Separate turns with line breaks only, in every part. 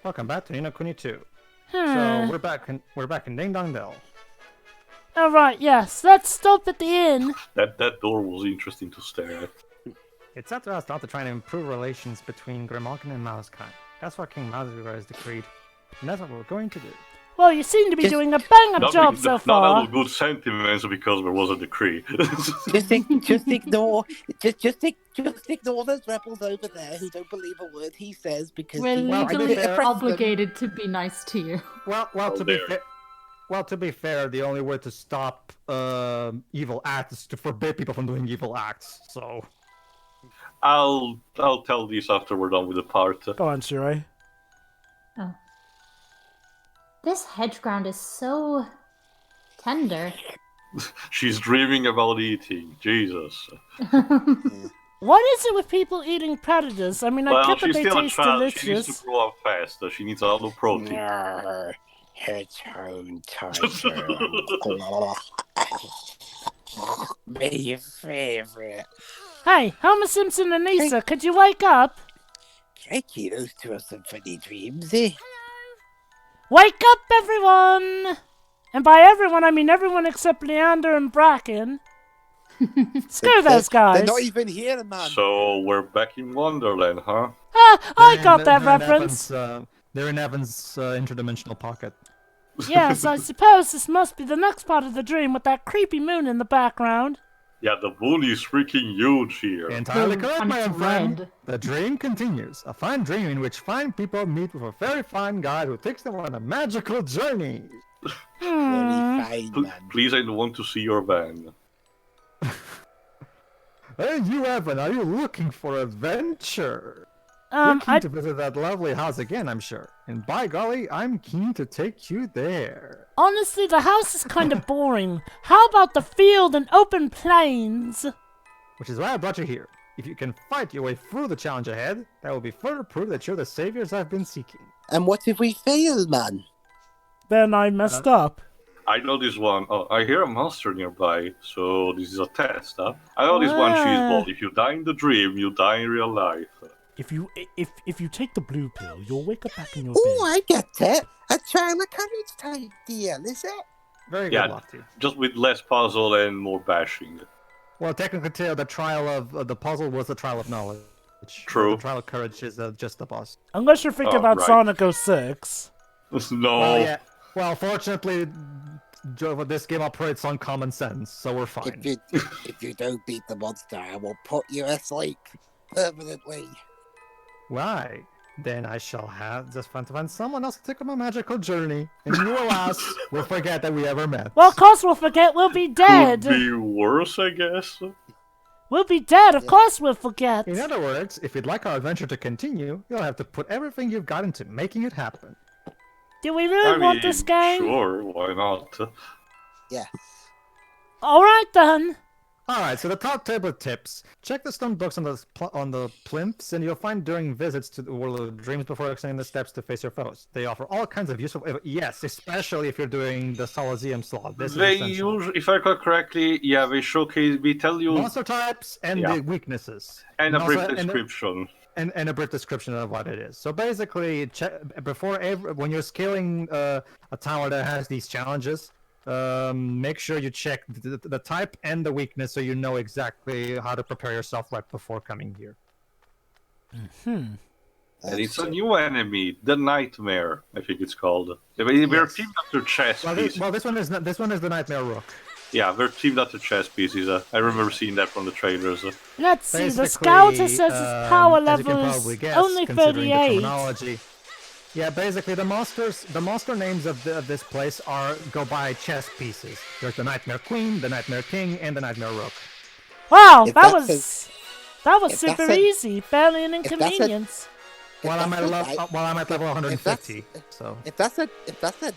Welcome back to Kuni 2. So we're back in Ding Dong Dell.
All right, yes. Let's stop at the inn.
That door was interesting to stare at.
It's up to us not to try and improve relations between Grimalkin and Mousekind. That's what King Mouse has decreed, and that's what we're going to do.
Well, you seem to be doing a bang-up job so far.
Not all good sentiments because there was a decree.
just ignore those rebels over there who don't believe a word he says because
we're legally obligated to be nice to you.
Well, to be fair, the only way to stop evil acts is to forbid people from doing evil acts. So,
I'll tell these after we're done with the part.
Go on, Shirai.
Oh. This hedge ground is so tender.
She's dreaming about eating. Jesus.
What is it with people eating predators? I mean, I get that they taste delicious.
She needs to grow up fast. She needs a lot of protein.
Hedgehog tiger. My favorite.
Hey, Homer Simpson and Lisa, could you wake up?
Crikey, those two have some funny dreams, eh?
Wake up, everyone! And by everyone, I mean everyone except Leander and Bracken. Screw those guys.
They're not even here, man.
So we're back in Wonderland, huh?
I got that reference.
They're in Evan's interdimensional pocket.
Yes, I suppose this must be the next part of the dream with that creepy moon in the background.
Yeah, the moon is freaking huge here.
Entirely correct, my friend. The dream continues. A fine dream in which fine people meet with a very fine guide who takes them on a magical journey.
Very fine, man.
Please, I don't want to see your van.
Hey, you, Evan, are you looking for adventure? You're keen to visit that lovely house again, I'm sure. And by golly, I'm keen to take you there.
Honestly, the house is kind of boring. How about the field and open plains?
Which is why I brought you here. If you can fight your way through the challenge ahead, that will be further proof that you're the saviors I've been seeking.
And what if we fail, man?
Then I messed up.
I know this one. Oh, I hear a monster nearby, so this is a test, huh? I know this one cheeseball. If you die in the dream, you die in real life.
If you take the blue pill, you'll wake up back in your
Oh,
bed.
I get it. A trial of courage type deal, is it?
Very good, Lofty.
Just with less puzzle and more bashing.
Well, technically, the trial of the puzzle was the trial of knowledge.
True.
The trial of courage is just the boss.
Unless you're thinking about
right.
Sonic 06.
No.
Well, yeah. Well, fortunately, this game operates on common sense, so we're fine.
If you don't beat the monster, I will put you asleep permanently.
Why? Then I shall have just find someone else to take on a magical journey, and you, alas, will forget that we ever met.
Well, of course we'll forget. We'll be dead.
Could be worse, I guess.
We'll be dead. Of course we'll forget.
In other words, if you'd like our adventure to continue, you'll have to put everything you've got into making it happen.
Do we really want this game?
Sure, why not?
Yeah.
Alright then.
Alright, so the top table tips. Check the stone books on the plinths, and you'll find during visits to the World of Dreams before extending the steps to face your foes. They offer all kinds of useful... Yes, especially if you're doing the Solazium slot.
They usually, if I recall correctly, yeah, they showcase, we tell you...
monster types and the weaknesses.
And a brief description.
And a brief description of what it is. So basically, when you're scaling a tower that has these challenges, make sure you check the type and the weakness so you know exactly how to prepare yourself right before coming here.
And it's a new enemy, the Nightmare, I think it's called. We're teamed after chess pieces.
Well, this one is the Nightmare Rook.
Yeah, we're teamed after chess pieces. I remember seeing that from the trailers.
Let's see, the scouter says his power level is only 38.
Yeah, basically the monster names of this place go by chess pieces. There's the Nightmare Queen, the Nightmare King, and the Nightmare Rook.
Wow, that was super easy, barely an inconvenience.
Well, I'm at level 150.
If that's a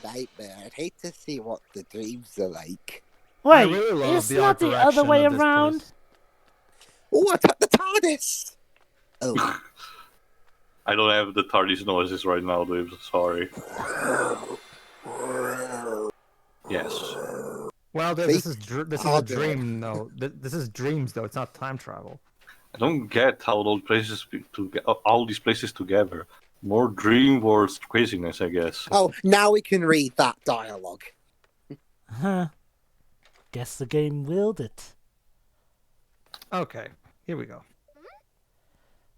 nightmare, I'd hate to see what the dreams are like.
Wait, it's not the other way around?
Oh, I got the TARDIS! Oh.
I don't have the TARDIS noises right now, Dave. Sorry. Yes.
Well, this is a dream, though. This is dreams, though. It's not time travel.
I don't get how all these places together. More dream words craziness, I guess.
Oh, now we can read that dialogue.
Huh. Guess the game willed it.
Okay, here we go.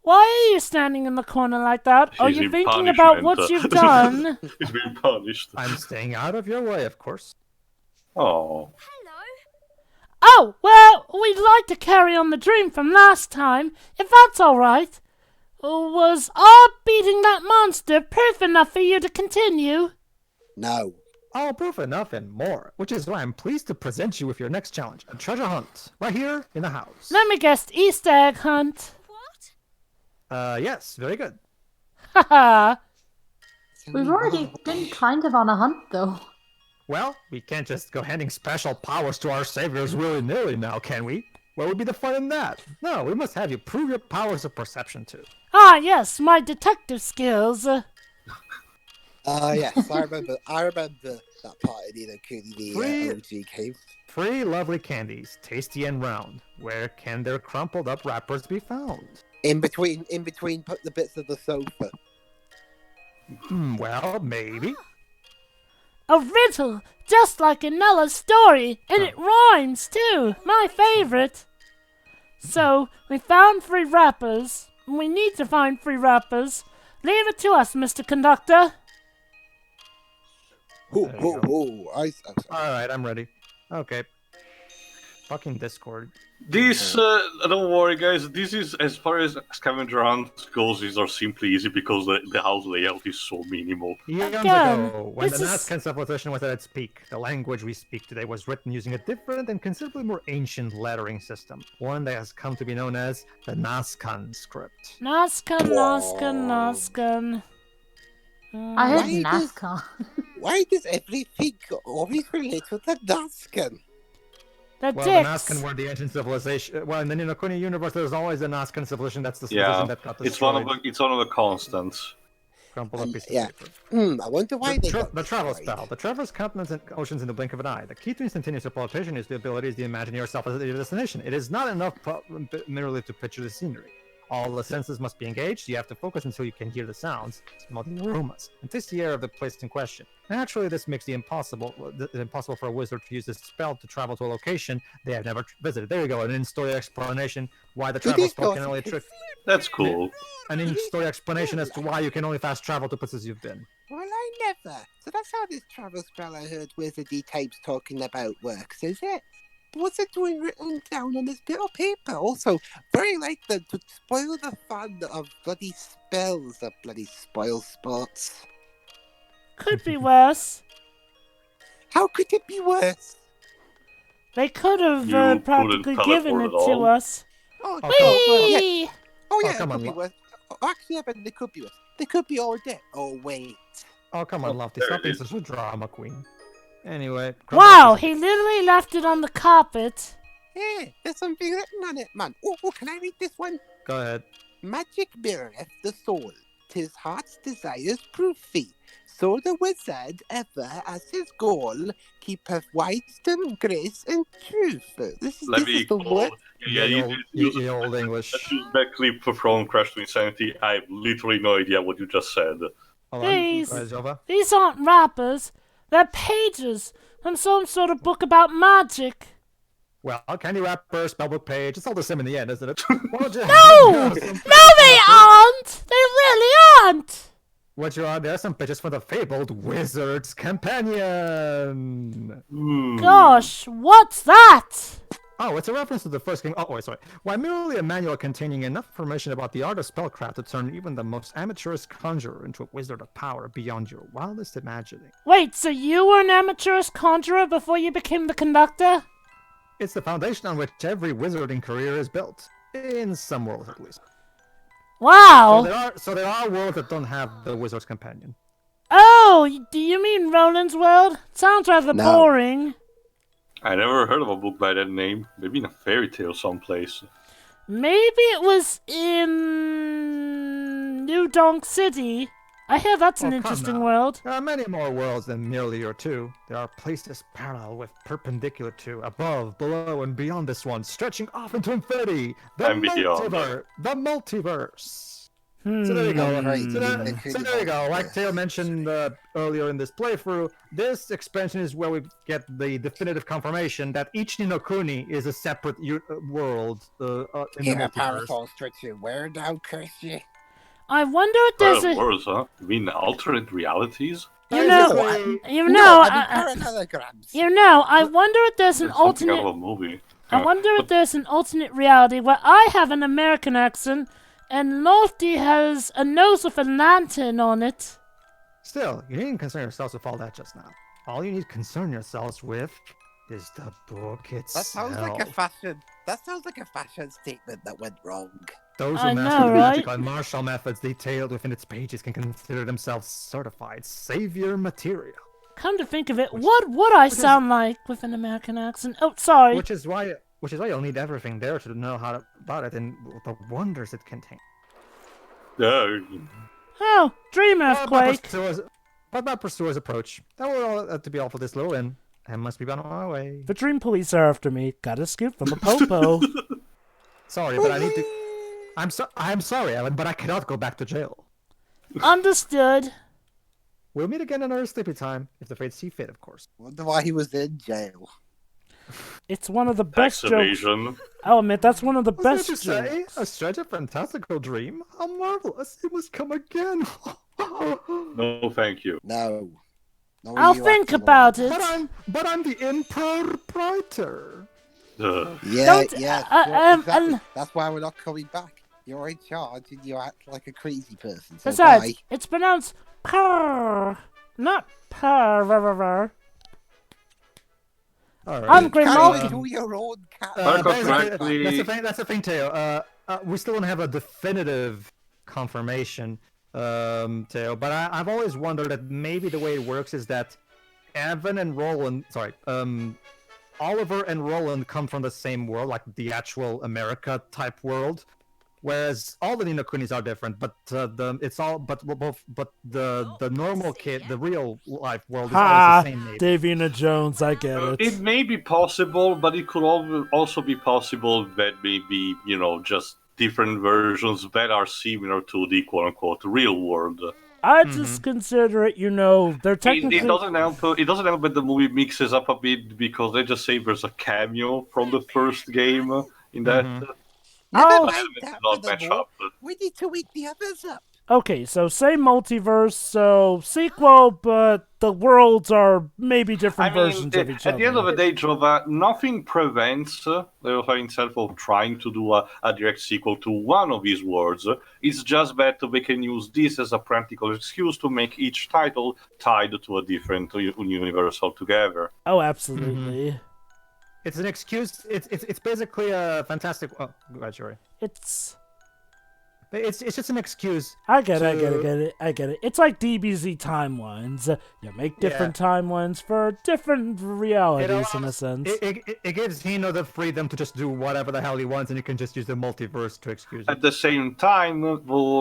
Why are you standing in the corner like that? Are
He's
you
in
thinking about
punishment.
what you've done?
He's being punished.
I'm staying out of your way, of course.
Oh.
Oh, well, we'd like to carry on the dream from last time, if that's all right. Was our beating that monster proof enough for you to continue?
No.
All proof enough and more, which is why I'm pleased to present you with your next challenge, a treasure hunt, right here in the house.
Let me guess, Easter egg hunt.
Yes, very good.
Haha.
We've already been kind of on a hunt, though.
Well, we can't just go handing special powers to our saviors willy-nilly now, can we? What would be the fun in that? No, we must have you prove your powers of perception too.
Ah, yes, my detective skills.
Yes, I remember that part in the Kuni OG cave.
3 lovely candies, tasty and round. Where can their crumpled up wrappers be found?
In between put the bits of the sofa.
Well, maybe.
A riddle, just like in Nella's story, and it rhymes too. My favorite. So, we found 3 wrappers. We need to find 3 wrappers. Leave it to us, Mr. Conductor.
Alright, I'm ready. Okay. Fucking Discord.
These, don't worry guys, this is, as far as scavenger hunt goes, these are simply easy because the house layout is so minimal.
Eons
Again,
ago, when the
this is-
Nazcan civilization was at its peak, the language we speak today was written using a different and considerably more ancient lettering system, one that has come to be known as the Nazcan script.
Nazcan.
I heard
Why does-
NASCAR.
Why does everything always relate to the Nazcan?
The
Well,
dicks.
the Nazcan were the ancient civilization. Well, in the Ninokuni universe, there's always a Nazcan civilization. That's the civilization
Yeah,
that got
it's one
destroyed.
of the constants.
Crumpled up piece of
yeah.
paper.
I wonder why they got
The travel
destroyed.
spell. The traverse continents and oceans in the blink of an eye. The key to instantaneous teleportation is the ability to imagine yourself as your destination. It is not enough merely to picture the scenery. All the senses must be engaged. You have to focus until you can hear the sounds, smell the aromas, and taste the air of the place in question. Naturally, this makes it impossible for a wizard to use this spell to travel to a location they have never visited. There you go, an in-story explanation why the travel spell can only trick.
That's cool.
An in-story explanation as to why you can only fast travel to places you've been.
Well, I never. So that's how this travel spell I heard wizardy types talking about works, is it? What's it doing written down on this bit of paper? Also, very like to spoil the fun of bloody spells that bloody spoil sports.
Could be worse.
How could it be worse?
They could have
You couldn't
practically given it
teleport at
to
all?
us.
Oh,
Oh,
Whee!
oh yeah,
Oh, come
it
on,
could be
Lo-
worse. Oh, actually, I bet they could be worse. They could be all dead. Oh, wait.
Oh, come on, Lofty.
there
Stop
it
being
is.
such a drama queen. Anyway.
Wow, he literally left it on the carpet.
Hey, there's something written on it, man. Oh, can I read this one?
Go ahead.
Magic mirroreth the soul. 'Tis heart's desires proof fee. So the wizard ever as his goal keepeth wisdom, grace, and truth. This is the word.
Yeah,
You old English.
use that clip from Crash to Insanity. I have literally no idea what you just said.
Hold on.
These-
Go ahead, Jova.
These aren't wrappers. They're pages from some sort of book about magic.
Well, candy wrapper, spellbook page, it's all the same in the end, isn't it? What you
No! No, they aren't! They really aren't!
What you are, there are some pages for the fabled Wizard's Companion.
Gosh, what's that?
Oh, it's a reference to the first game. Oh, wait, sorry. Why merely a manual containing enough information about the art of spellcraft to turn even the most amateurish conjurer into a wizard of power beyond your wildest imagining.
Wait, so you were an amateurish conjurer before you became the conductor?
It's the foundation on which every wizarding career is built. In some worlds, at least.
Wow!
So there are worlds that don't have the Wizard's Companion.
Oh, do you mean Roland's World? Sounds rather
No.
boring.
I never heard of a book by that name. Maybe in a fairy tale someplace.
Maybe it was in New Donk City. I hear that's an
Oh, come
interesting
now.
world.
There are many more worlds than merely your two. There are places parallel with perpendicular to, above, below, and beyond this one, stretching off into infinity. The
And beyond.
multiverse. The multiverse. So there you go.
Right.
So there you go. Like Tail mentioned earlier in this playthrough, this expansion is where we get the definitive confirmation that each Ni no Kuni is a separate world in the
Here,
multiverse.
Parasol Structure, where now, curse you?
I wonder if there's a.
Worse, huh? You mean alternate realities?
You know,
parallelograms.
I wonder if there's an
It's something
alternate.
out of a movie.
I wonder if there's an alternate reality where I have an American accent and Lofty has a nose with a lantern on it.
Still, you needn't concern yourselves with all that just now. All you need to concern yourselves with is the book itself.
That sounds like a fashion. That sounds like a fashion statement that went wrong.
Those
I
who
know,
master the
right?
magical and martial methods detailed within its pages can consider themselves certified savior material.
Come to think of it, what would I sound like with an American accent? Oh, sorry.
Which is why you'll need everything there to know about it and the wonders it contains.
Yeah.
Oh, dream earthquake.
But my pursuer's approach. That will all to be all for this little inn. I must be on my way.
The dream police are after me. Got a scoop from a popo.
Sorry, but I need to. I'm sorry, Ellen, but I cannot go back to jail.
Understood.
We'll meet again another sleepy time, if the fates see fit, of course.
Wonder why he was in jail.
It's one of the
Tax
best jokes.
evasion.
I'll admit, that's one of the
What
best
did you say?
jokes.
A strange and fantastical dream? How marvelous! It must come again.
No, thank you.
No.
I'll think about it.
But I'm the inn proprietor.
Yeah,
Don't-
yeah. Sure, exactly.
and-
That's why we're not coming back. You're in charge and you act like a crazy person. So
Besides,
bye.
it's pronounced purr, not purr.
All right.
I'm
You
Grimaldi.
can't do your own cat.
Correctly.
That's the thing, Teo. We still don't have a definitive confirmation, Teo. But I've always wondered that maybe the way it works is that Oliver and Roland come from the same world, like the actual America type world. Whereas all the Ni no Kunis are different, but the normal kid, the real life world is always the same name.
Davina Jones, I get
It may be possible, but it could also be possible that maybe, just different versions that are similar to the quote-unquote real world.
I just consider it, they're technically.
It doesn't help that the movie mixes up a bit because they just say there's a cameo from the first game in that.
Oh.
The elements do not match up.
We need to wake the others up.
Okay, so same multiverse, so sequel, but the worlds are maybe different versions of each other.
At the end of the day, Jova, nothing prevents the author himself of trying to do a direct sequel to one of his worlds. It's just that they can use this as a practical excuse to make each title tied to a different universe altogether.
Oh, absolutely.
It's an excuse. It's basically a fantastic. Oh, go ahead, Jory.
It's
just an excuse.
I get it. It's like DBZ timelines. You make different timelines for different realities in a sense.
It gives Hino the freedom to just do whatever the hell he wants, and you can just use the multiverse to excuse it.
At the same time,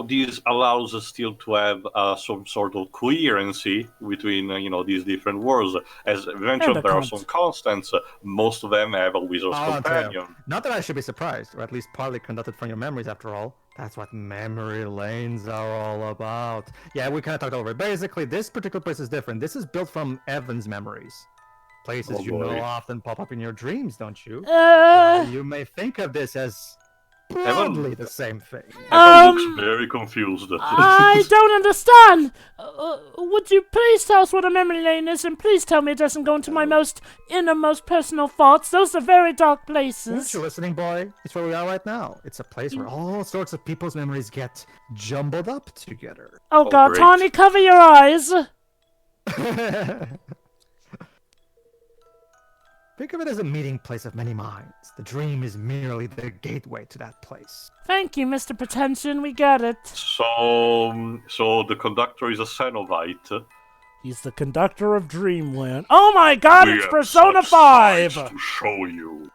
this allows us still to have some sort of coherency between these different worlds. As eventually there are some constants. Most of them have a wizard's companion.
Not that I should be surprised, or at least partly conducted from your memories after all. That's what memory lanes are all about. Yeah, we kind of talked over it. Basically, this particular place is different. This is built from Evan's memories. Places often pop up in your dreams, don't you? You may think of this as broadly the same thing.
Evan looks very confused.
I don't understand. Would you please tell us what a memory lane is, and please tell me it doesn't go into my innermost personal thoughts. Those are very dark places.
Aren't you listening, boy? It's where we are right now. It's a place where all sorts of people's memories get jumbled up together.
Oh God,
great.
Tawny, cover your eyes.
Think of it as a meeting place of many minds. The dream is merely the gateway to that place.
Thank you, Mr. Pretension. We get it.
So the conductor is a Cenobite.
He's the conductor of Dreamland. Oh my God, it's Persona 5!
To show you.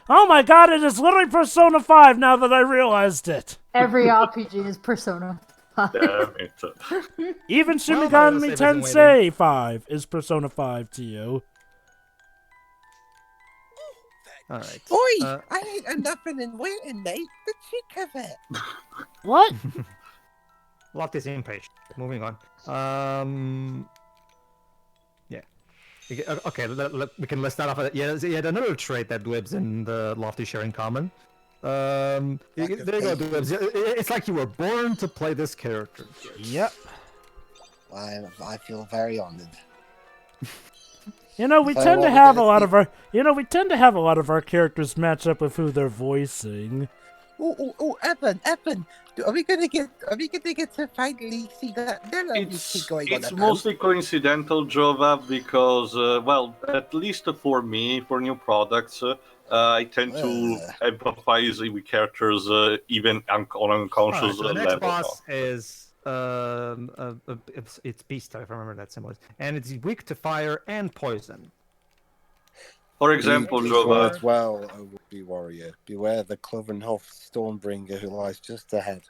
Oh my God, it is literally Persona 5 now that I realized it.
Every RPG is Persona 5.
Damn it.
Even Shin
Well,
Megami
I'll save us
Tensei 5 is Persona 5 to you.
All right.
Oi! I ain't a nothing and waiting, mate. The cheek of it.
What?
Lot is impatient. Moving on. Yeah. Okay, we can list that off. Yeah, he had another trait that Dwebs and Lofty share in common. There you go, Dwebs. It's like you were born to play this character.
Yep.
I feel very honored.
You know, we tend to have a lot of our characters match up with who they're voicing.
Oh, Evan, are we gonna get to finally see that?
It's mostly coincidental, Jova, because well, at least for me, for new products, I tend to empathize with characters even on unconscious
so the
level.
next boss is it's Beast, if I remember that symbol, and it's weak to fire and poison.
For example, Jova.
Well, O Would-Be Warrior, beware the Clovenhof Stormbringer who lies just ahead.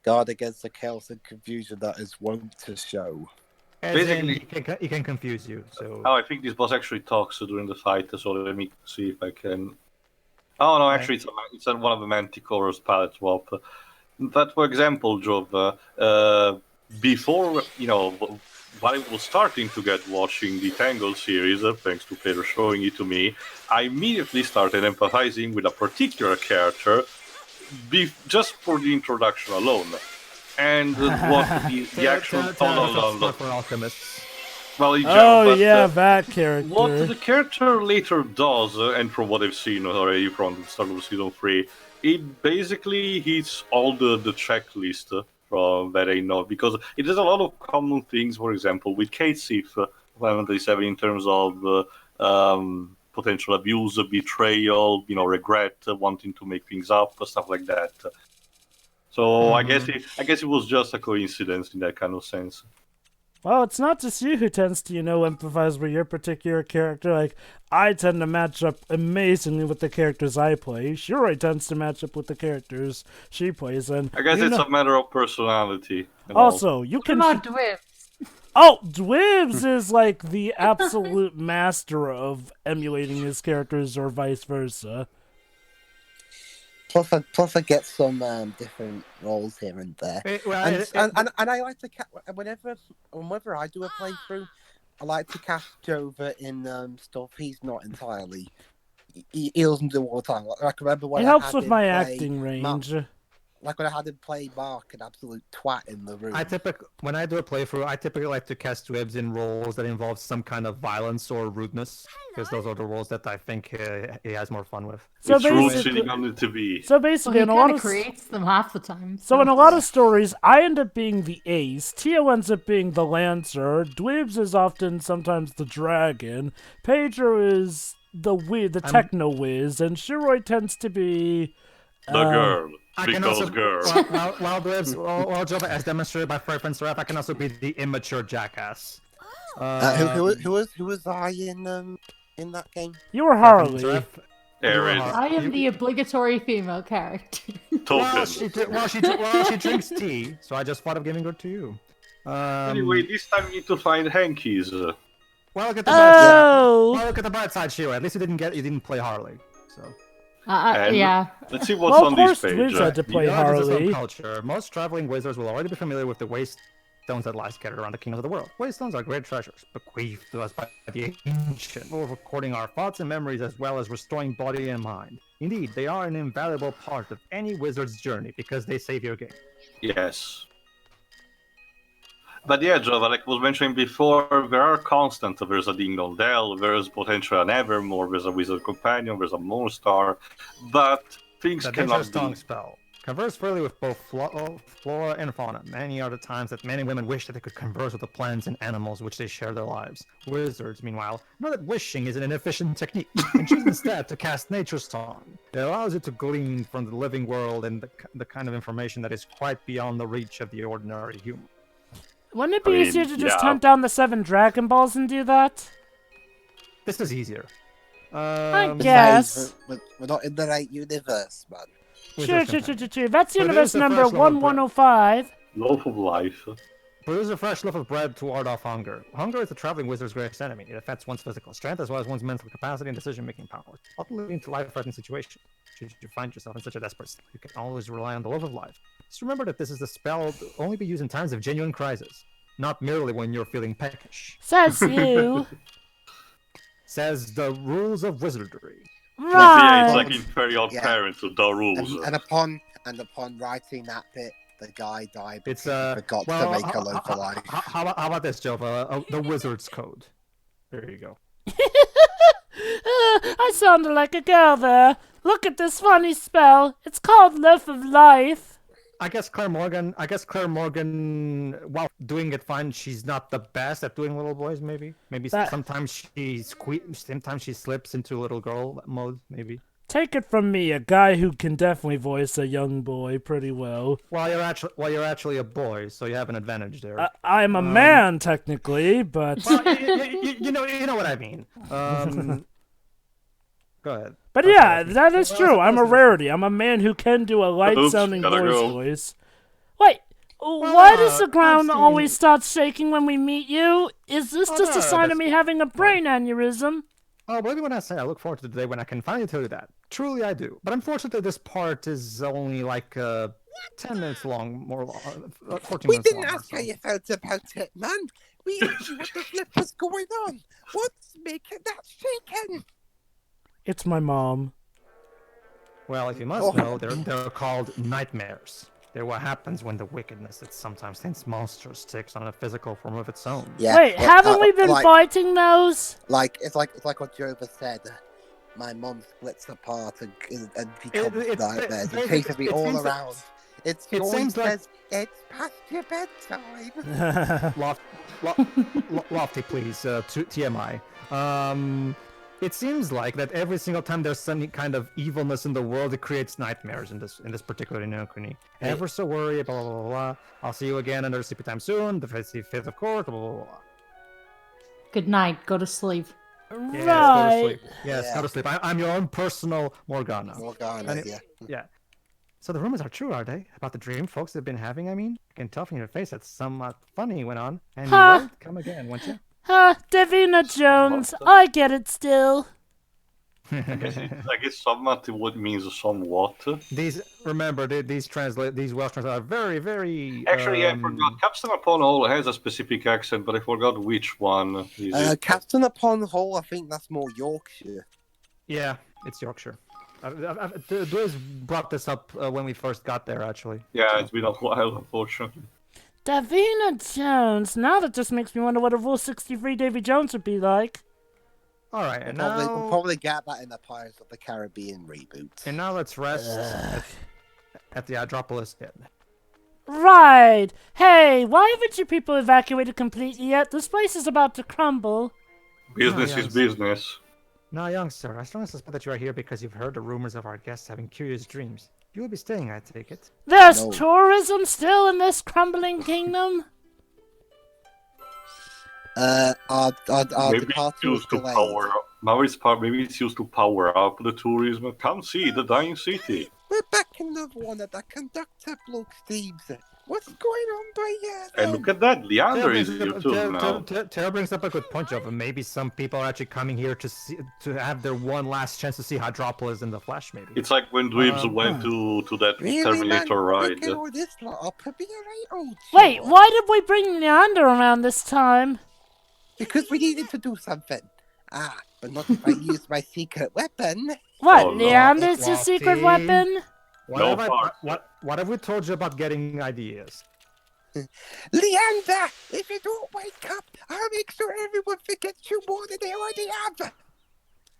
Guard against the chaos and confusion that is wont to show.
Basically,
he can confuse you. So.
Oh, I think this boss actually talks during the fight, so let me see if I can. Oh no, actually, it's one of the Manticore's palette swap. But for example, Jova, before while I was starting to get watching the Tangled series, thanks to Pedro showing it to me, I immediately started empathizing with a particular character, just for the introduction alone. And what the actual
for alchemists.
Well, in general,
that character.
What the character later does, and from what I've seen already from the start of season 3, it basically hits all the checklist from that I know, because it does a lot of common things. For example, with Kate Sith, Final Fantasy VII, in terms of potential abuse, betrayal, regret, wanting to make things up, stuff like that. So I guess it was just a coincidence in that kind of sense.
Well, it's not just you who tends to, empathize with your particular character. Like, I tend to match up amazingly with the characters I play. Shiroi tends to match up with the characters she plays, and
I guess it's a matter of personality.
Also, you can.
Come on, Dwibs.
Oh, Dwibs is like the absolute master of emulating his characters, or vice versa.
Plus, I get some different roles here and there, and I like to whenever I do a playthrough, I like to cast Jova in stuff he's not entirely. He doesn't do all the time. Like remember when
it helps with my acting range.
Like when I had him play Mark, an absolute twat in the room.
When I do a playthrough, I typically like to cast Dwebs in roles that involve some kind of violence or rudeness, because those are the roles that I think he has more fun with.
So
it's basically on to be.
So basically, in a lot of
creates them half the time.
So in a lot of stories, I end up being the ace. Tio ends up being the lancer. Dwebs is often sometimes the dragon. Pedro is the techno whiz, and Shiroi tends to be
the girl. Girl.
While Jova, as demonstrated by Preference Rap, I can also be the immature jackass.
Who was I in that game?
You were Harley.
I am the obligatory female character.
Well, she drinks tea, so I just thought of giving her to you.
Anyway, this time you need to find hankies.
Well, look at the bright side, Shiro. At least you didn't play Harley. So.
Yeah.
Let's see what's on this page.
Wiz had to play Harley.
Culture. Most traveling wizards will already be familiar with the waystones that lie scattered around the kingdoms of the world. Waystones are great treasures, bequeathed to us by the ancient, for recording our thoughts and memories as well as restoring body and mind. Indeed, they are an invaluable part of any wizard's journey because they save your game.
Yes. But yeah, Jova, like I was mentioning before, there are constants. There's a Ding Dong Dell, there's potential an Evermore, there's a Wizard Companion, there's a Moonstar, but things cannot
tongue spell. Converse freely with both flora and fauna. Many are the times that men and women wish that they could converse with the plants and animals which they share their lives. Wizards, meanwhile, know that wishing is an inefficient technique, and choose instead to cast Nature's Song. It allows you to glean from the living world and the kind of information that is quite beyond the reach of the ordinary human.
Wouldn't it be easier to just hunt down the 7 Dragon Balls and do that?
This is easier.
I guess.
We're not in the right universe, man.
Sure. That's universe number 1105.
Loaf of life.
Produce a fresh loaf of bread to ward off hunger. Hunger is the traveling wizard's greatest enemy. It affects one's physical strength as well as one's mental capacity and decision-making powers, often leading to life-threatening situations. Should you find yourself in such a desperate state, you can always rely on the loaf of life. Just remember that this is a spell to only be used in times of genuine crisis, not merely when you're feeling peckish.
Says you.
Says the rules of wizardry.
Yeah, it's
Right.
like Imperial
Yeah.
Parents with the rules.
And upon writing that bit, the guy died
It's
because he forgot to make a local life.
How about this, Jova? The wizard's code. There you go.
I sounded like a girl there. Look at this funny spell. It's called Loaf of Life.
I guess Claire Morgan, while doing it fine, she's not the best at doing little boys, maybe. Maybe
That-
sometimes sometimes she slips into little girl mode, maybe.
Take it from me, a guy who can definitely voice a young boy pretty well.
Well, you're actually a boy, so you have an advantage there.
I'm a man, technically, but...
Well, you know what I mean. Go ahead.
But
Okay.
yeah, that is
Well,
true. I'm a
supposed to-
rarity. I'm a man who can do a light-sounding
gotta go.
voice. Wait, why does the
I've
ground
seen-
always start shaking when we meet you? Is this
Oh,
just
no,
a sign of
that's-
me having a brain aneurysm?
Oh, believe me when I say I look forward to the day when I can finally tell you that. Truly, I do. But unfortunately, this part is only like 10 minutes long, 14
We
minutes
didn't
long.
ask how you felt about it, man. We asked you what the flip was going on. What's making that shaking?
It's my mom.
Well, if you must know, they're called nightmares. They're what happens when the wickedness that sometimes thinks monsters takes on a physical form of its own.
Yeah.
Wait, haven't we been
like,
fighting those?
it's like what Jova said. My mum splits apart and becomes
it-
nightmares
it-
and chases me
it
all
seems like-
around. It
it
always
seems like-
says, it's past your bedtime.
Lofty, please. TMI. It seems like that every single time there's some kind of evilness in the world, it creates nightmares in this particular Kuni. Ever so worry, blah, blah, blah, blah. I'll see you again under sleepy time soon. The 5th of course, blah, blah, blah, blah.
Good night. Go to sleep.
Yes, go to
Right.
sleep. Yes,
Yeah.
go to sleep. I'm your own personal Morgana.
Morgana,
And
yeah.
Yeah. So the rumors are true, are they? About the dream folks have been having, I mean? I can tell from your face that somewhat funny went on. And you
Huh.
will come again, won't you?
Davina Jones, I get it still.
I guess somewhat what means somewhat.
These these Welsh translations are very, very.
Actually, I forgot. Captain Upon All has a specific accent, but I forgot which one. Is it?
Captain Upon Hall, I think that's more Yorkshire.
Yeah, it's Yorkshire. Dwayne brought this up when we first got there, actually.
Yeah, it's been a while, unfortunately.
Davina Jones, now that just makes me wonder what a Rule 63 Davy Jones would be like.
All right, and
We'll
now,
probably get that in the Pirates of the Caribbean reboot.
and now let's rest at the Hydropolis Inn.
Right! Hey, why haven't you people evacuated completely yet? This place is about to crumble.
Business
yes.
is business.
Now, young sir, I strongly suspect that you are here because you've heard the rumors of our guests having curious dreams. You will be staying, I take it.
There's
No.
tourism still in this crumbling kingdom?
Our
Maybe
departure
it's
was
used to
delayed.
power up. Now maybe it's used to power up the tourism. Come see the dying city.
We're back in the one of the conductor bloke Steve's. What's going on by here?
And look at that, Leander is here too now.
Tara brings up a good point, Jova. Maybe some people are actually coming here to have their one last chance to see Hydropolis in the flesh, maybe.
It's like when Dweebs went to that
Really,
Terminator
man?
ride.
Look at all this lot up. It'll be alright, old
Wait,
chap.
why did we bring Leander around this time?
Because we needed to do something. But not if I use my secret weapon.
What,
Oh, no.
Leander's your secret
Lofty.
weapon?
What,
No part.
what have we told you about getting ideas?
Leander, if you don't wake up, I'll make sure everyone forgets you more than they already have.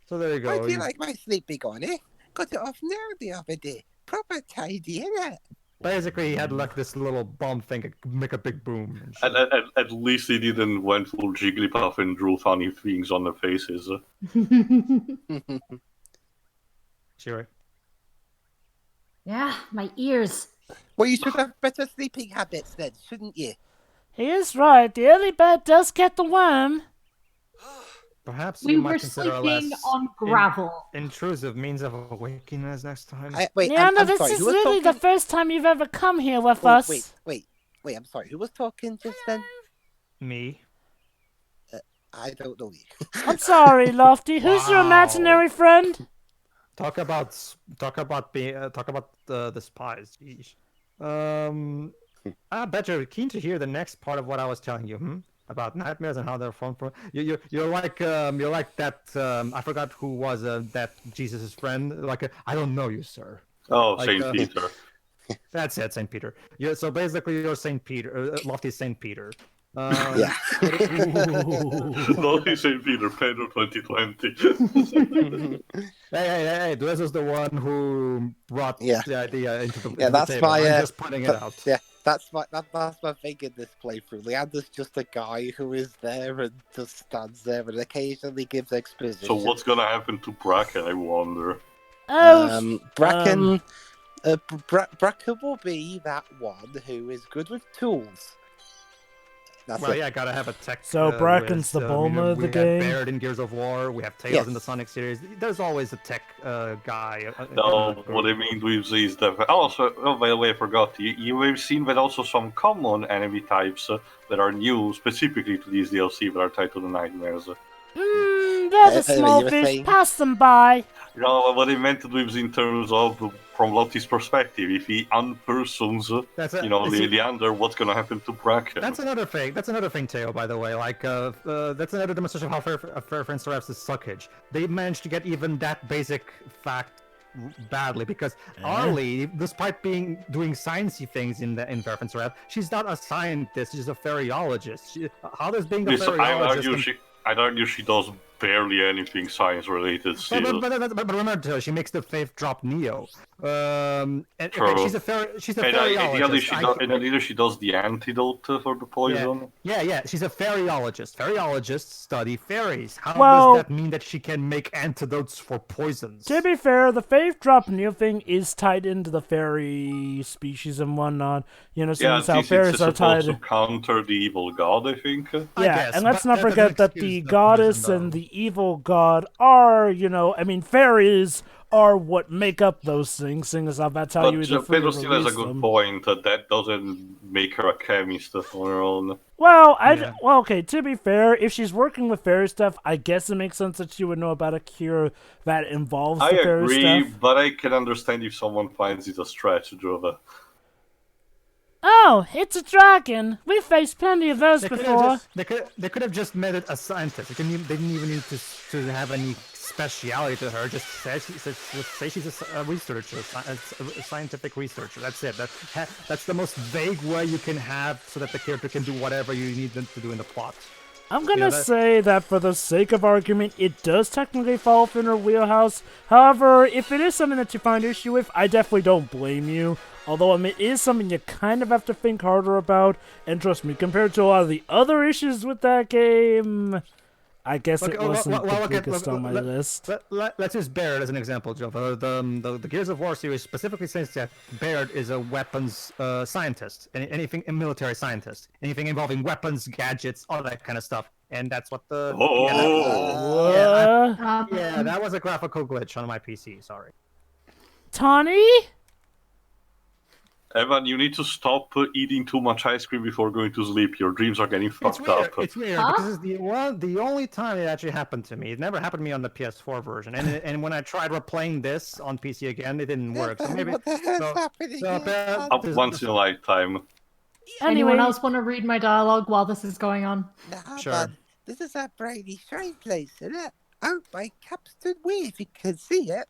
So there you
I
go.
feel like my sleeping on it. Got it off now the other day. Proper tidy, innit?
Basically, he had like this little bomb thing make a big boom. And shit.
At least he didn't went full Jigglypuff and drew funny things on their faces.
Sure.
Yeah, my ears.
Well, you should have better sleeping habits then, shouldn't you?
He is right. The early bird does get the worm.
Perhaps
We
you
were
might consider a
sleeping
less
on gravel.
intrusive means of awakening us next time.
Wait,
Leander,
I'm
this
sorry,
is
who was
really the
talking?
first time you've ever come here with
Oh,
us.
wait, I'm sorry. Who was talking just then?
Me.
I don't know you.
I'm sorry, Lofty. Who's your
Wow.
imaginary friend?
Talk about the spies. Yeesh. I bet you're keen to hear the next part of what I was telling you, about nightmares and how they're formed from. You're like that. I forgot who was that Jesus' friend. Like, I don't know you, sir.
Oh,
Like,
Saint Peter.
That's it, Saint Peter. So basically, you're Saint Peter, lofty Saint Peter.
Yeah.
Lofty Saint Peter, Pedro 2020.
Hey! This is the one who brought the idea into the
that's
table.
my.
I'm just putting it out.
Yeah, that's my thing in this playthrough. Leander's just a guy who is there and just stands there and occasionally gives exposition.
So what's gonna happen to Bracken, I wonder?
Bracken. Bracken will be that one who is good with tools.
Gotta have a tech.
So Bracken's the Bulma of the game.
We have Baird in Gears of War. We have Tails in the Sonic series. There's always a tech guy.
No, what I mean is that also. Oh, by the way, I forgot. You have seen that also some common enemy types that are new specifically to these DLC that are tied to the nightmares.
They're the small fish. Pass them by.
You know what I meant was in terms of from Lotti's perspective, if he unpersons, Leander, what's gonna happen to Bracken?
That's another thing. Teo. By the way, like that's another demonstration of how Fair Friends Raps is suckage. They managed to get even that basic fact badly because Arlie, despite doing sciencey things in Fair Friends Raps, she's not a scientist. She's a fairyologist. How does being a fairyologist?
I'd argue she does barely anything science related.
But remember, she makes the faith drop Neo.
True.
She's a fairyologist.
And either she does the antidote for the poison.
Yeah. She's a fairyologist. Fairyologists study fairies. How does that mean that she can make antidotes for poisons?
To be fair, the faith drop Neo thing is tied into the fairy species and whatnot. Since how fairies are tied
to counter the evil god, I think.
Yeah, and let's not forget that the goddess and the evil god are, fairies are what make up those things, seeing as how that's how you either
Pedro still has a good point that doesn't make her a chemist on her own.
Well, okay, to be fair, if she's working with fairy stuff, I guess it makes sense that she would know about a cure that involves the fairy stuff.
I agree, but I can understand if someone finds it a stretch, Jova.
Oh, it's a dragon. We've faced plenty of those before.
They could have just made it a scientist. They didn't even need to have any speciality to her. Just say she's a researcher, a scientific researcher. That's it. That's the most vague way you can have so that the character can do whatever you need them to do in the plot.
I'm gonna say that for the sake of argument, it does technically fall within her wheelhouse. However, if it is something that you find issue with, I definitely don't blame you. Although, it is something you kind of have to think harder about. And trust me, compared to a lot of the other issues with that game, I guess it wasn't the biggest on my list.
Let's use Baird as an example, Joe. The Gears of War series specifically says that Baird is a weapons scientist, anything a military scientist, anything involving weapons, gadgets, all that kind of stuff. And that's what the... that was a graphical glitch on my PC, sorry.
Tawny?
Evan, you need to stop eating too much ice cream before going to sleep. Your dreams are getting fucked up.
It's weird. This is the only time it actually happened to me. It never happened to me on the PS4 version. And when I tried replaying this on PC again, it didn't work. So maybe
what the hell's happening?
Up once in a lifetime.
Anyone else want to read my dialogue while this is going on?
Nah,
sure.
Man. This is a Brady Shrine place, isn't it? Out by Capstan Way, if you can see it.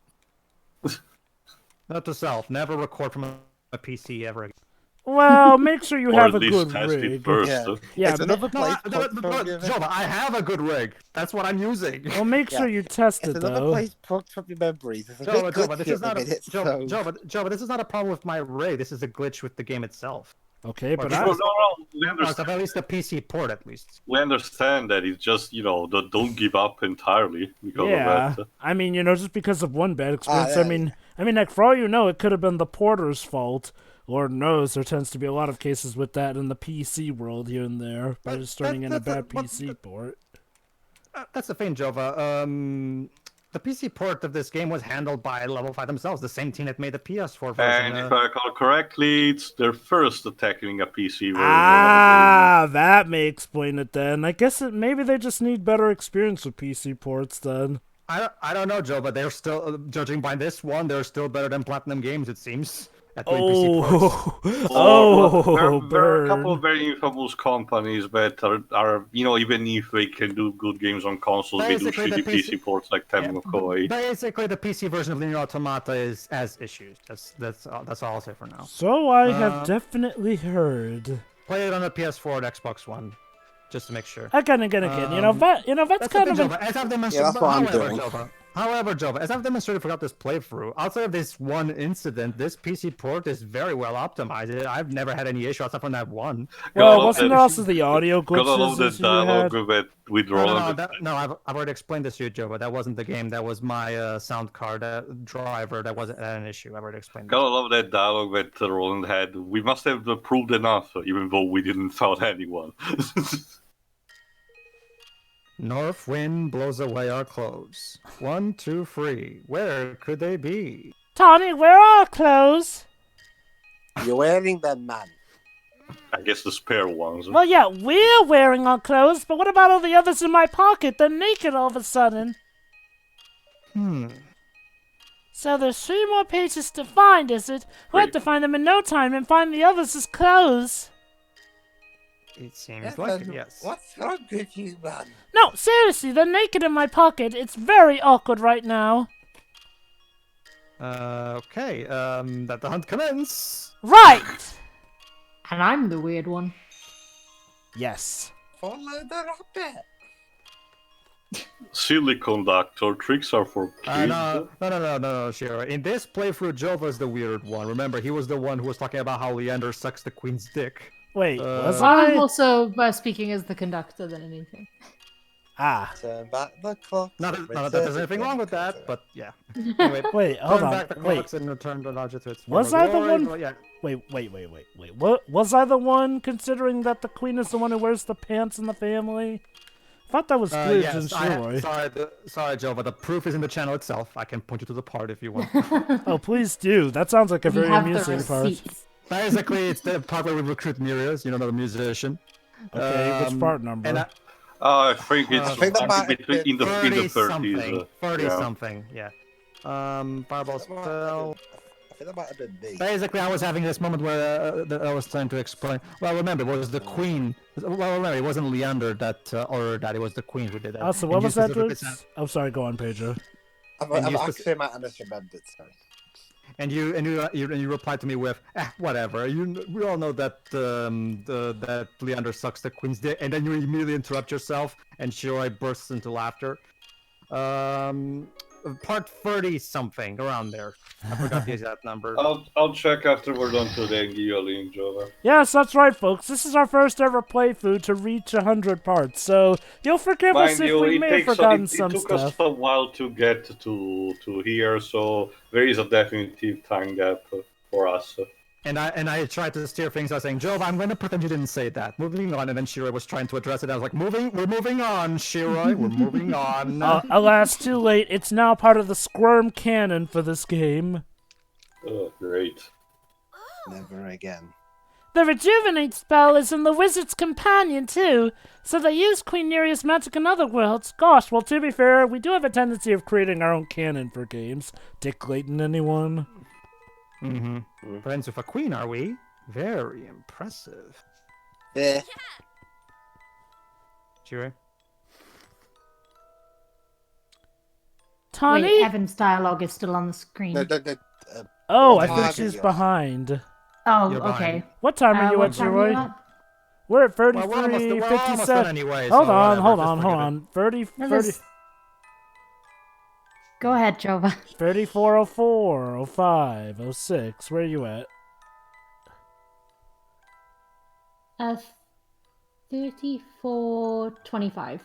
Note to self: never record from a PC ever again.
Well, make sure you have a
good
rig.
First.
Yeah,
it's another place.
Jova, I have a good rig. That's what I'm using.
Well, make sure you test it,
though. It's another place plucked from your memories.
Jova, this is not a problem with my rig. This is a glitch with the game itself.
Okay, but
we understand.
At least the PC port, at least.
We understand that it's just, don't give up entirely because of that.
I mean, just because of one bad experience. I mean, like, for all you know, it could have been the porter's fault. Lord knows there tends to be a lot of cases with that in the PC world here and there by just turning in a bad PC port.
That's the thing, Jova. The PC port of this game was handled by Level 5 themselves, the same team that made the PS4 version.
And if I recall correctly, it's their first tackling a PC version.
That may explain it then. I guess maybe they just need better experience with PC ports then.
I don't know, Joe, but they're still, judging by this one, they're still better than Platinum Games, it seems. at doing PC ports.
There are a couple of
burn.
very infamous companies that are even if they can do good games on consoles, they do
Basically, the
shitty PC ports like
Yeah,
Tavern of Koei.
basically, the PC version of Linear Automata has issues. That's all I'll say for now.
So I have
Uh,
definitely heard.
Play it on the PS4 and Xbox One, just to make sure.
Again. That's
That's the
kind
thing,
of
Jova. As I've
Yeah,
demonstrated,
that's what I'm doing.
However, Jova, as I've demonstrated throughout this playthrough, outside of this one incident, this PC port is very well optimized. I've never had any issue outside from that one.
Well,
Gotta
wasn't
love
there also the audio
Gotta love the
glitches you had?
dialogue that with
No,
Roland.
I've already explained this to you, Jova. That wasn't the game. That was my sound card driver. That wasn't an issue. I've already explained.
Gotta love that dialogue that Roland had. We must have proved enough, even though we didn't found anyone.
North wind blows away our clothes. 1, 2, 3. Where could they be?
Tawny, where are our clothes?
You're wearing them, man.
I guess the spare ones.
Well, yeah, we're wearing our clothes, but what about all the others in my pocket? They're naked all of a sudden. So there's 3 more pages to find, is it? We'll have to find them in no time and find the others' clothes.
It seems like it, yes.
What's wrong with you, man?
No, seriously, they're naked in my pocket. It's very awkward right now.
Okay, let the hunt commence.
Right!
And I'm the weird one.
Yes.
Follow the rabbit.
Silly Conductor, tricks are for kids.
No, Shiro. In this playthrough, Jova's the weird one. Remember, he was the one who was talking about how Leander sucks the queen's dick.
Wait, was
I'm
I?
also speaking as the conductor than anything.
Ah.
Turn back the clock.
Not that there's anything wrong with that, but yeah. Anyway,
Wait, hold
turn
on.
back the
Wait,
clocks and return the logic to its
Was
former
I the
glory.
one-
Well, yeah.
wait. What was I the one? Considering that the queen is the one who wears the pants in the family. I thought that was Scrooge and Shiroi.
Sorry, Joe, but the proof is in the channel itself. I can point you to the part if you want.
Oh, please do. That sounds like a
We
very
have the
amusing part.
receipts.
Basically, it's the part where we recruit Mirias, the musician.
Okay, which part number?
And
I think it's
I think that might
between in the 30s.
30
yeah.
something, yeah. Fireball spell.
I think that might have been me.
Basically, I was having this moment where I was trying to explain. Well, remember, it was the queen. Well, remember, it wasn't Leander that ordered that. It was the queen who did that.
Also,
And
what
you
was that?
specifically said-
I'm sorry. Go on, Pedro.
I'm
And you
actually might have misremembered, sorry.
And you replied to me with, whatever. We all know that that Leander sucks the queen's dick, and then you immediately interrupt yourself, and Shiroi bursts into laughter. Part 30 something around there. I forgot the exact number.
I'll check after we're done today and give you a link, Jova.
Yes, that's right, folks. This is our first ever playthrough to reach 100 parts, so you'll forgive us
Mind
if
you,
we
it
may have
takes
forgotten
it
some
took us
stuff.
a while to get to here, so there is a definitive time gap for us.
And I tried to steer things. I was saying, Jove, I'm going to pretend you didn't say that. Moving on, and then Shiroi was trying to address it. I was like, we're moving on, Shiroi. We're moving on.
Alas, too late. It's now part of the SCWRM canon for this game.
Oh, great.
Never again.
The Rejuvenate spell is in the Wizard's Companion, too, so they use Queen Neria's magic in other worlds. Gosh, well, to be fair, we do have a tendency of creating our own canon for games. Dick Clayton, anyone?
Mm-hmm. Friends with a queen, are we? Very impressive.
Yeah.
Shiroi?
Tawny?
Wait, Evan's dialogue is still on the screen.
Oh, I
Well,
think
I
she's
guess.
behind.
Oh,
You're
okay.
behind.
What time are you
What
at,
time are you
Shiroi?
at?
We're at
Well, we're almost
33:57.
done anyway.
Hold
so
on,
whatever,
hold
just forget it.
on. 30,
No,
30,
this- Go ahead, Jova.
34:04, 05, 06. Where are you at?
34:25.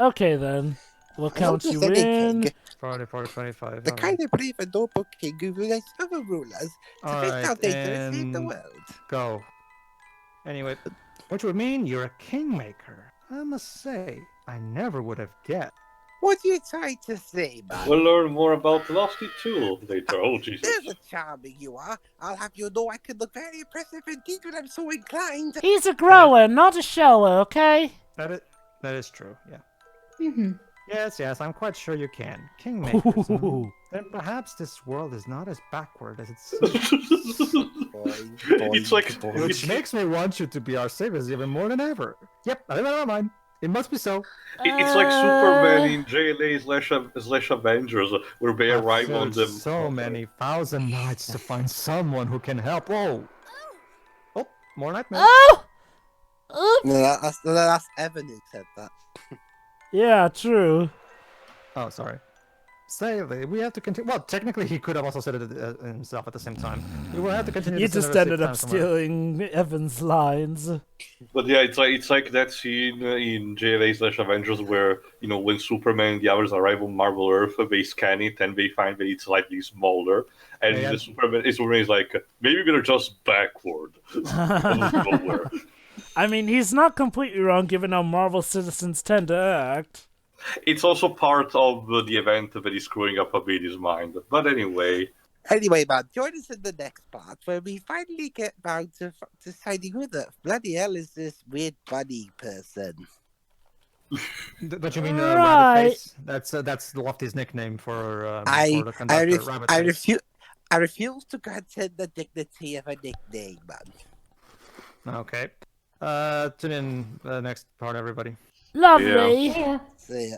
Okay, then. We'll count you in.
44, 25.
The kind of brave and noble king who rules other rulers to
All
face
right,
our data and save the
and-
world.
Go. Anyway, which would mean you're a kingmaker. I must say, I never would have guessed.
What are you trying to say, man?
We'll learn more about Lofty too later. Oh, Jesus.
There's a charming you are. I'll have you know I can look very impressive indeed when I'm so inclined.
He's a grower, not a shower, okay?
That is true, yeah.
Mm-hmm.
Yes, I'm quite sure you can. Kingmakers. huh? then perhaps this world is not as backward as it seems.
It's like
Which makes me want you to be our saviors even more than ever. Yep, never mind. It must be so.
It's like Superman in JLA / Avengers, where they
I've
arrive on
searched
them.
so many thousand nights to find someone who can help. Oh, more nightmares.
Oh! Oops!
No, that's Evan who said that.
Yeah, true.
Oh, sorry. Say, we have to continue. Well, technically, he could have also said it himself at the same time. We will have to continue.
You
this
just
another
ended up
6 times somewhere.
stealing Evan's lines.
But yeah, it's like that scene in JLA / Avengers where, when Superman and the others arrive on Marvel Earth, they scan it and they find that it's slightly smaller. And
Yeah.
Superman is like, maybe we're just backward. Out of nowhere.
I mean, he's not completely wrong given how Marvel citizens tend to act.
It's also part of the event that is screwing up a bit his mind. But anyway.
Anyway, man, join us in the next part where we finally get round to deciding who the bloody hell is this weird bunny person.
Don't you mean
Right.
Rabbit Face? That's Lofty's nickname for the conductor. Rabbit Face.
I refuse to grant him the dignity of a nickname, man.
Okay. Tune in the next part, everybody.
Lovely.
Yeah.
See ya.